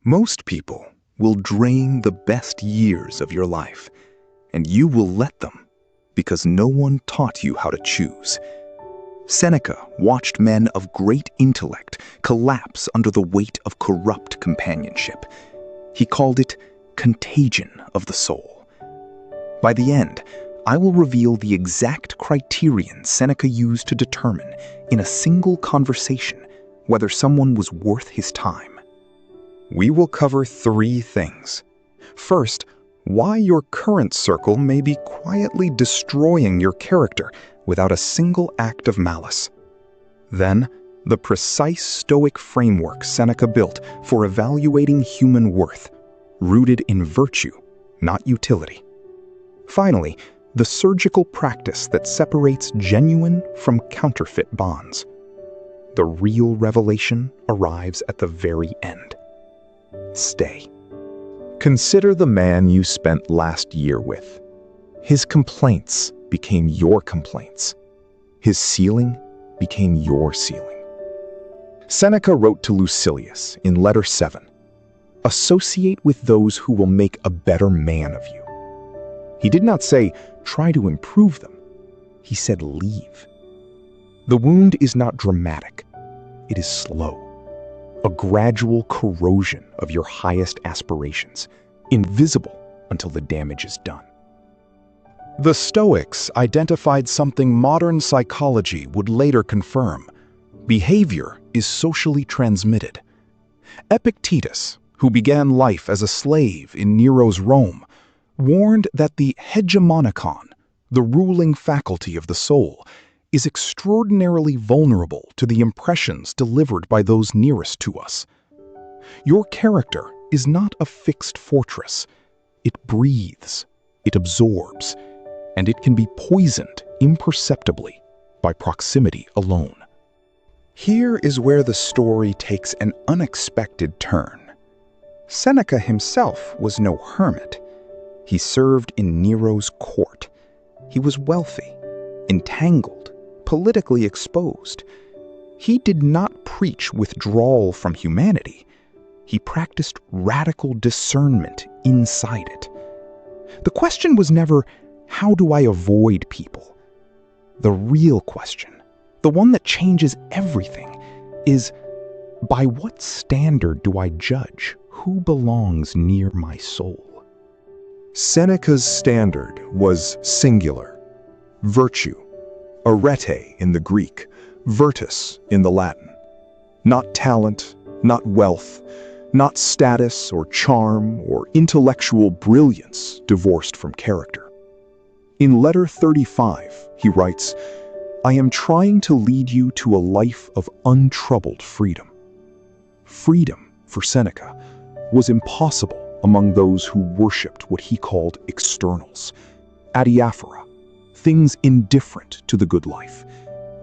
Most people will drain the best years of your life, and you will let them because no one taught you how to choose. Seneca watched men of great intellect collapse under the weight of corrupt companionship. He called it contagion of the soul. By the end, I will reveal the exact criterion Seneca used to determine, in a single conversation, whether someone was worth his time. We will cover 3 things. First, why your current circle may be quietly destroying your character without a single act of malice. Then, the precise Stoic framework Seneca built for evaluating human worth, rooted in virtue, not utility. Finally, the surgical practice that separates genuine from counterfeit bonds. The real revelation arrives at the very end. Stay. Consider the man you spent last year with. His complaints became your complaints. His ceiling became your ceiling. Seneca wrote to Lucilius in Letter 7, "Associate with those who will make a better man of you." He did not say, try to improve them. He said, leave. The wound is not dramatic. It is slow. A gradual corrosion of your highest aspirations, invisible until the damage is done. The Stoics identified something modern psychology would later confirm. Behavior is socially transmitted. Epictetus, who began life as a slave in Nero's Rome, warned that the hegemonikon, the ruling faculty of the soul, is extraordinarily vulnerable to the impressions delivered by those nearest to us. Your character is not a fixed fortress. It breathes, it absorbs, and it can be poisoned imperceptibly by proximity alone. Here is where the story takes an unexpected turn. Seneca himself was no hermit. He served in Nero's court. He was wealthy, entangled, politically exposed. He did not preach withdrawal from humanity. He practiced radical discernment inside it. The question was never, how do I avoid people? The real question, the one that changes everything, is, by what standard do I judge who belongs near my soul? Seneca's standard was singular. Virtue, arete in the Greek, virtus in the Latin. Not talent, not wealth, not status or charm or intellectual brilliance divorced from character. In Letter 35, he writes, "I am trying to lead you to a life of untroubled freedom." Freedom, for Seneca, was impossible among those who worshipped what he called externals, adiaphora, things indifferent to the good life,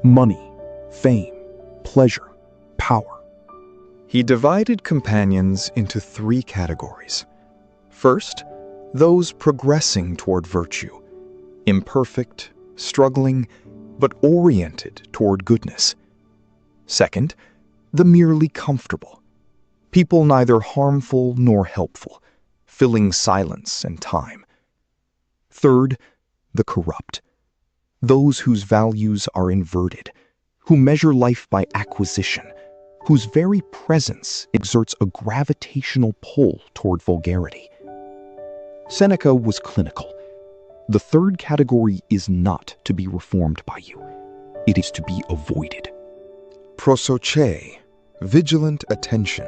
money, fame, pleasure, power. He divided companions into 3 categories. First, those progressing toward virtue, imperfect, struggling, but oriented toward goodness. Second, the merely comfortable, people neither harmful nor helpful, filling silence and time. Third, the corrupt, those whose values are inverted, who measure life by acquisition, whose very presence exerts a gravitational pull toward vulgarity. Seneca was clinical. The third category is not to be reformed by you. It is to be avoided. Prosoche, vigilant attention,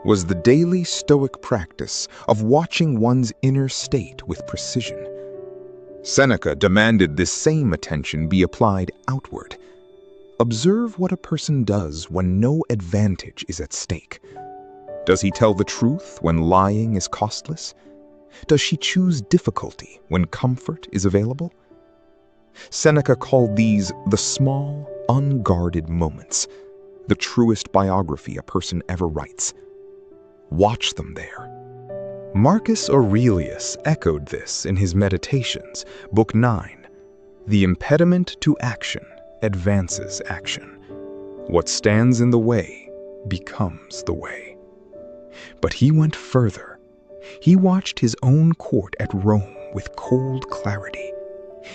was the daily Stoic practice of watching one's inner state with precision. Seneca demanded this same attention be applied outward. Observe what a person does when no advantage is at stake. Does he tell the truth when lying is costless? Does she choose difficulty when comfort is available? Seneca called these the small, unguarded moments, the truest biography a person ever writes. Watch them there. Marcus Aurelius echoed this in his Meditations, Book 9. The impediment to action advances action. What stands in the way becomes the way. But he went further. He watched his own court at Rome with cold clarity.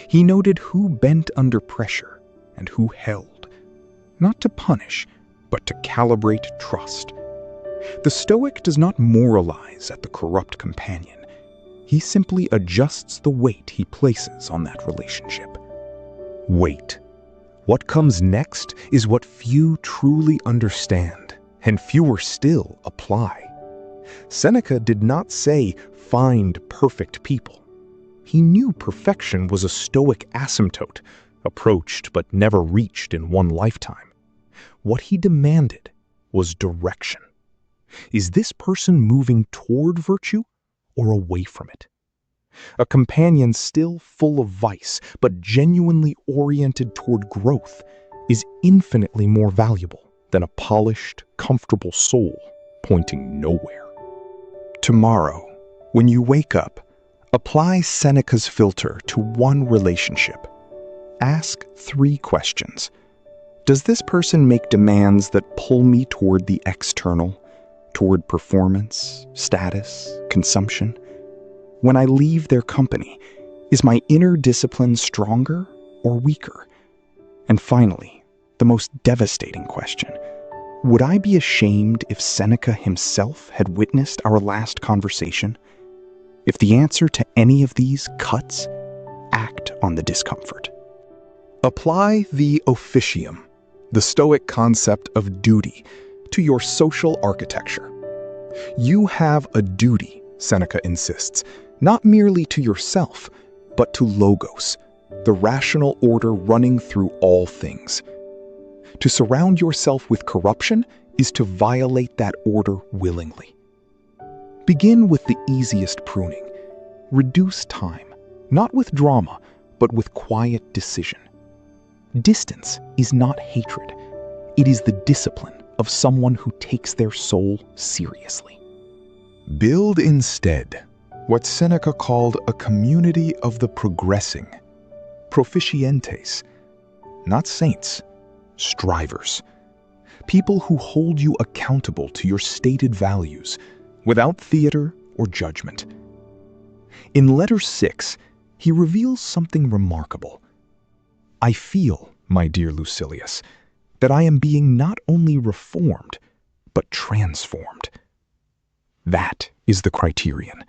He noted who bent under pressure and who held, not to punish, but to calibrate trust. The Stoic does not moralize at the corrupt companion. He simply adjusts the weight he places on that relationship. Wait. What comes next is what few truly understand, and fewer still apply. Seneca did not say, "Find perfect people." He knew perfection was a Stoic asymptote, approached but never reached in one lifetime. What he demanded was direction. Is this person moving toward virtue or away from it? A companion still full of vice, but genuinely oriented toward growth, is infinitely more valuable than a polished, comfortable soul pointing nowhere. Tomorrow, when you wake up, apply Seneca's filter to one relationship. Ask 3 questions. Does this person make demands that pull me toward the external, toward performance, status, consumption? When I leave their company, is my inner discipline stronger or weaker? And finally, the most devastating question. Would I be ashamed if Seneca himself had witnessed our last conversation? If the answer to any of these cuts, act on the discomfort. Apply the officium, the Stoic concept of duty, to your social architecture. You have a duty, Seneca insists, not merely to yourself, but to logos, the rational order running through all things. To surround yourself with corruption is to violate that order willingly. Begin with the easiest pruning. Reduce time, not with drama, but with quiet decision. Distance is not hatred. It is the discipline of someone who takes their soul seriously. Build instead what Seneca called a community of the progressing, proficientes, not saints, strivers, people who hold you accountable to your stated values, without theater or judgment. In letter 6, he reveals something remarkable. I feel, my dear Lucilius, that I am being not only reformed, but transformed. That is the criterion.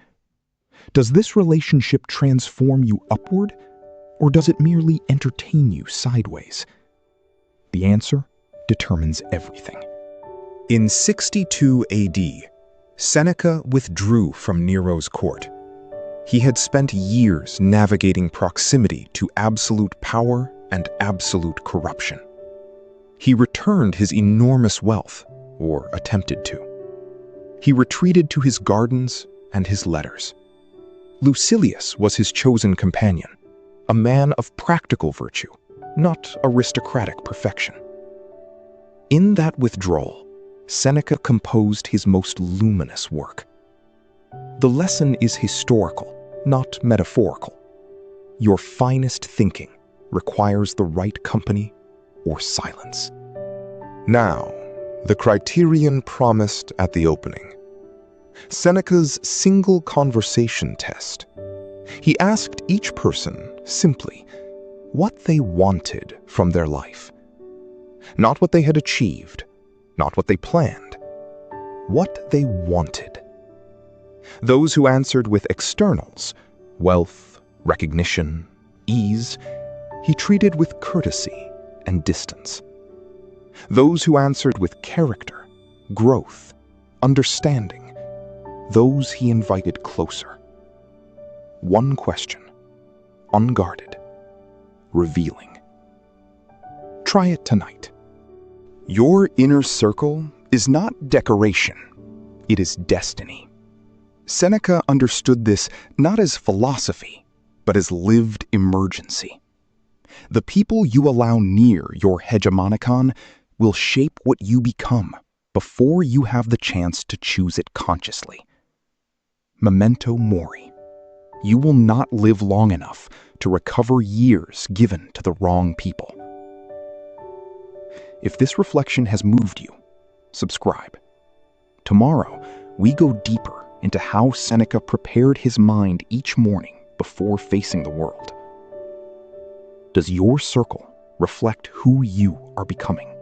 Does this relationship transform you upward, or does it merely entertain you sideways? The answer determines everything. In 62 AD, Seneca withdrew from Nero's court. He had spent years navigating proximity to absolute power and absolute corruption. He returned his enormous wealth, or attempted to. He retreated to his gardens and his letters. Lucilius was his chosen companion, a man of practical virtue, not aristocratic perfection. In that withdrawal, Seneca composed his most luminous work. The lesson is historical, not metaphorical. Your finest thinking requires the right company or silence. Now, the criterion promised at the opening. Seneca's single conversation test. He asked each person simply what they wanted from their life. Not what they had achieved, not what they planned, what they wanted. Those who answered with externals, wealth, recognition, ease, he treated with courtesy and distance. Those who answered with character, growth, understanding, those he invited closer. One question, unguarded, revealing. Try it tonight. Your inner circle is not decoration, it is destiny. Seneca understood this not as philosophy, but as lived emergency. The people you allow near your hegemonicon will shape what you become before you have the chance to choose it consciously. Memento mori. You will not live long enough to recover years given to the wrong people. If this reflection has moved you, subscribe. Tomorrow, we go deeper into how Seneca prepared his mind each morning before facing the world. Does your circle reflect who you are becoming?